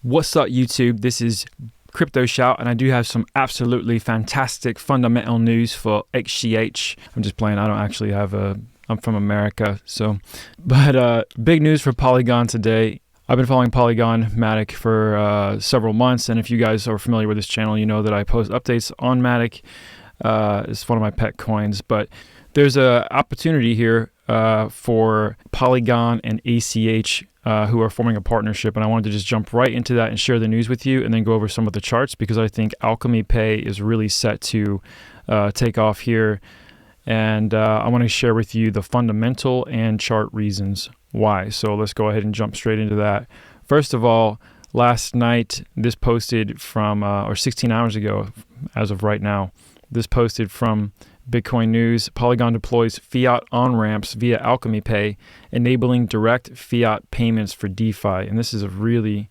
What's up, YouTube? This is Crypto Shout, and I do have some absolutely fantastic fundamental news for XCH. I'm just playing. I don't actually have I'm from America, so. But big news for Polygon today. I've been following Polygon Matic for several months, and if you guys are familiar with this channel, you know that I post updates on Matic. It's one of my pet coins, but there's an opportunity here for Polygon and ACH who are forming a partnership, and I wanted to just jump right into that and share the news with you and then go over some of the charts, because I think Alchemy Pay is really set to take off here, and I want to share with you the fundamental and chart reasons why. So let's go ahead and jump straight into that. First of all, last night, this posted from, or 16 hours ago as of right now, this posted from Bitcoin News. Polygon deploys fiat on-ramps via Alchemy Pay, enabling direct fiat payments for DeFi. And this is a really,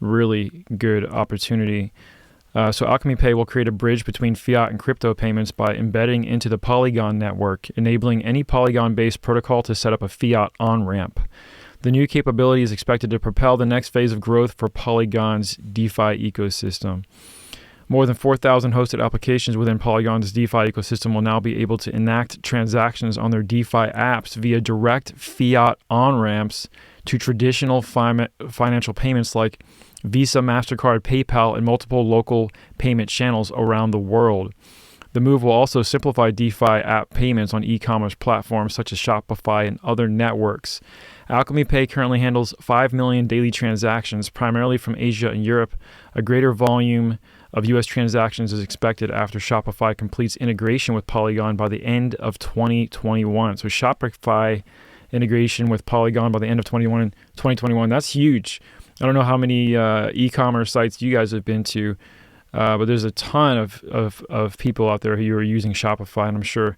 really good opportunity. So Alchemy Pay will create a bridge between fiat and crypto payments by embedding into the Polygon network, enabling any Polygon-based protocol to set up a fiat on-ramp. The new capability is expected to propel the next phase of growth for Polygon's DeFi ecosystem. More than 4,000 hosted applications within Polygon's DeFi ecosystem will now be able to enact transactions on their DeFi apps via direct fiat on-ramps to traditional financial payments like Visa, MasterCard, PayPal, and multiple local payment channels around the world. The move will also simplify DeFi app payments on e-commerce platforms such as Shopify and other networks. Alchemy Pay currently handles 5 million daily transactions, primarily from Asia and Europe. A greater volume of U.S. transactions is expected after Shopify completes integration with Polygon by the end of 2021. So Shopify integration with Polygon by the end of 2021, that's huge. I don't know how many e-commerce sites you guys have been to, but there's a ton of people out there who are using Shopify, and I'm sure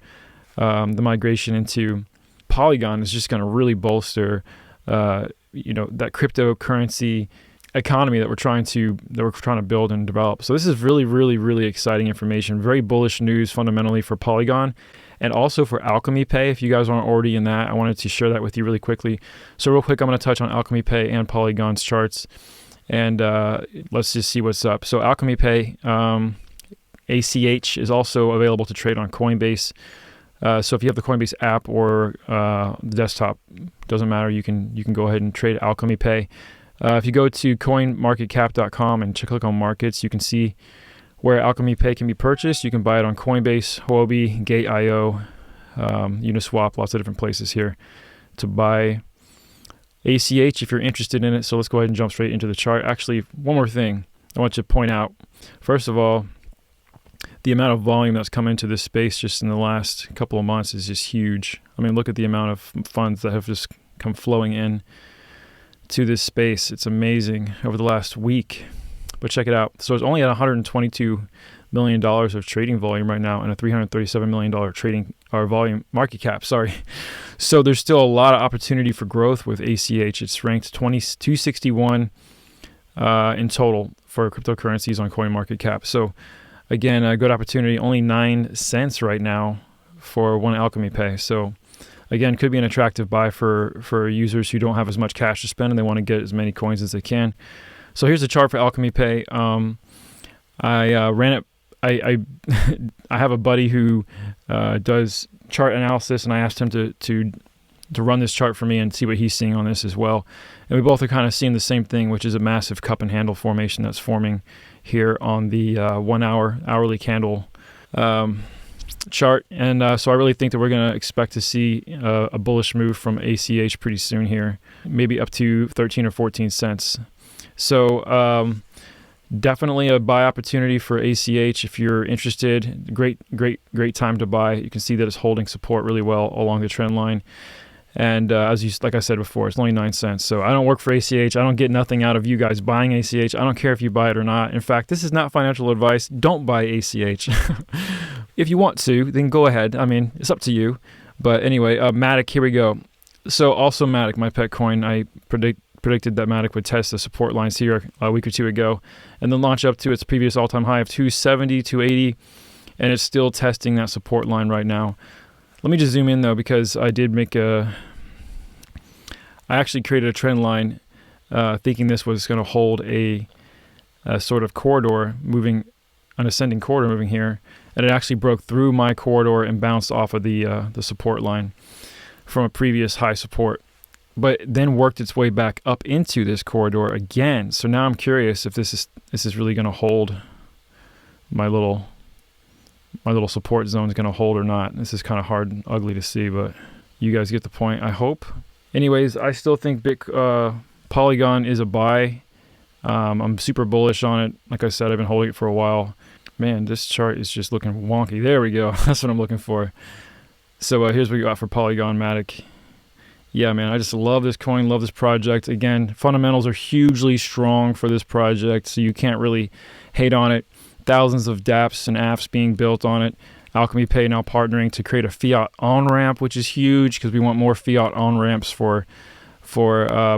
the migration into Polygon is just going to really bolster, that cryptocurrency economy that we're trying to build and develop. So this is really, really, really exciting information. Very bullish news fundamentally for Polygon and also for Alchemy Pay. If you guys aren't already in that, I wanted to share that with you really quickly. So real quick, I'm going to touch on Alchemy Pay and Polygon's charts, and let's just see what's up. So Alchemy Pay, ACH is also available to trade on Coinbase. So if you have the Coinbase app or the desktop, doesn't matter. You can go ahead and trade Alchemy Pay. If you go to coinmarketcap.com and click on markets, you can see where Alchemy Pay can be purchased. You can buy it on Coinbase, Huobi, Gate.io, Uniswap, lots of different places here to buy ACH if you're interested in it. So let's go ahead and jump straight into the chart. Actually, one more thing I want you to point out. First of all, the amount of volume that's come into this space just in the last couple of months is just huge. I mean, look at the amount of funds that have just come flowing in to this space. It's amazing over the last week. But check it out. So it's only at $122 million of trading volume right now and a $337 million trading or volume market cap. Sorry. So there's still a lot of opportunity for growth with ACH. It's ranked 261 in total for cryptocurrencies on CoinMarketCap. So again, a good opportunity. Only 9 cents right now for one Alchemy Pay. So again, could be an attractive buy for users who don't have as much cash to spend and they want to get as many coins as they can. So here's the chart for Alchemy Pay. I ran it. I have a buddy who does chart analysis, and I asked him to run this chart for me and see what he's seeing on this as well. And we both are kind of seeing the same thing, which is a massive cup and handle formation that's forming here on the 1 hour hourly candle chart. And so I really think that we're going to expect to see a bullish move from ACH pretty soon here, maybe up to 13 or 14 cents. So definitely a buy opportunity for ACH if you're interested. Great time to buy. You can see that it's holding support really well along the trend line. And like I said before, it's only 9 cents. So I don't work for ACH. I don't get nothing out of you guys buying ACH. I don't care if you buy it or not. In fact, this is not financial advice. Don't buy ACH. If you want to, then go ahead. I mean, it's up to you. But anyway, Matic, here we go. So also Matic, my pet coin, I predicted that Matic would test the support lines here a week or two ago and then launch up to its previous all-time high of 270, 280, and it's still testing that support line right now. Let me just zoom in though, because I actually created a trend line thinking this was going to hold a sort of corridor moving, an ascending corridor moving here, and it actually broke through my corridor and bounced off of the support line from a previous high support, but then worked its way back up into this corridor again. So now I'm curious if this is really going to hold. My little support zone is going to hold or not. This is kind of hard and ugly to see, but you guys get the point, I hope. Anyways, I still think Polygon is a buy. I'm super bullish on it. Like I said, I've been holding it for a while. Man, this chart is just looking wonky. There we go. That's what I'm looking for. So here's what we got for Polygon Matic. Yeah, man, I just love this coin, love this project. Again, fundamentals are hugely strong for this project, so you can't really hate on it. Thousands of dApps and apps being built on it. Alchemy Pay now partnering to create a Fiat on-ramp, which is huge because we want more Fiat on-ramps for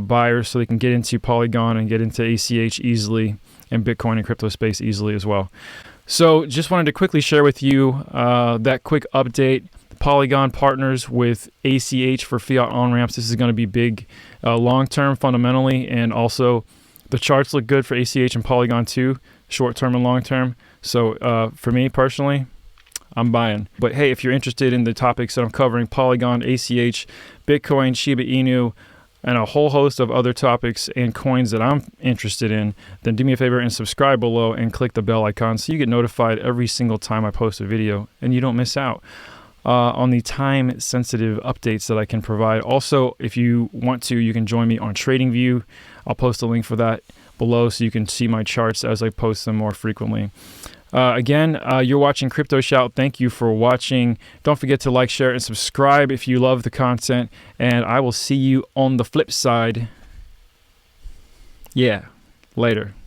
buyers so they can get into Polygon and get into ACH easily and Bitcoin and crypto space easily as well. So just wanted to quickly share with you that quick update. Polygon Partners with ACH for Fiat on-ramps. This is going to be big long-term fundamentally, and also the charts look good for ACH and Polygon too, short-term and long-term. So for me personally, I'm buying. But hey, if you're interested in the topics that I'm covering, Polygon, ACH, Bitcoin, Shiba Inu, and a whole host of other topics and coins that I'm interested in, then do me a favor and subscribe below and click the bell icon so you get notified every single time I post a video and you don't miss out on the time-sensitive updates that I can provide. Also, if you want to, you can join me on TradingView. I'll post a link for that below so you can see my charts as I post them more frequently. Again, you're watching Crypto Shout. Thank you for watching. Don't forget to like, share, and subscribe if you love the content. And I will see you on the flip side. Yeah, later.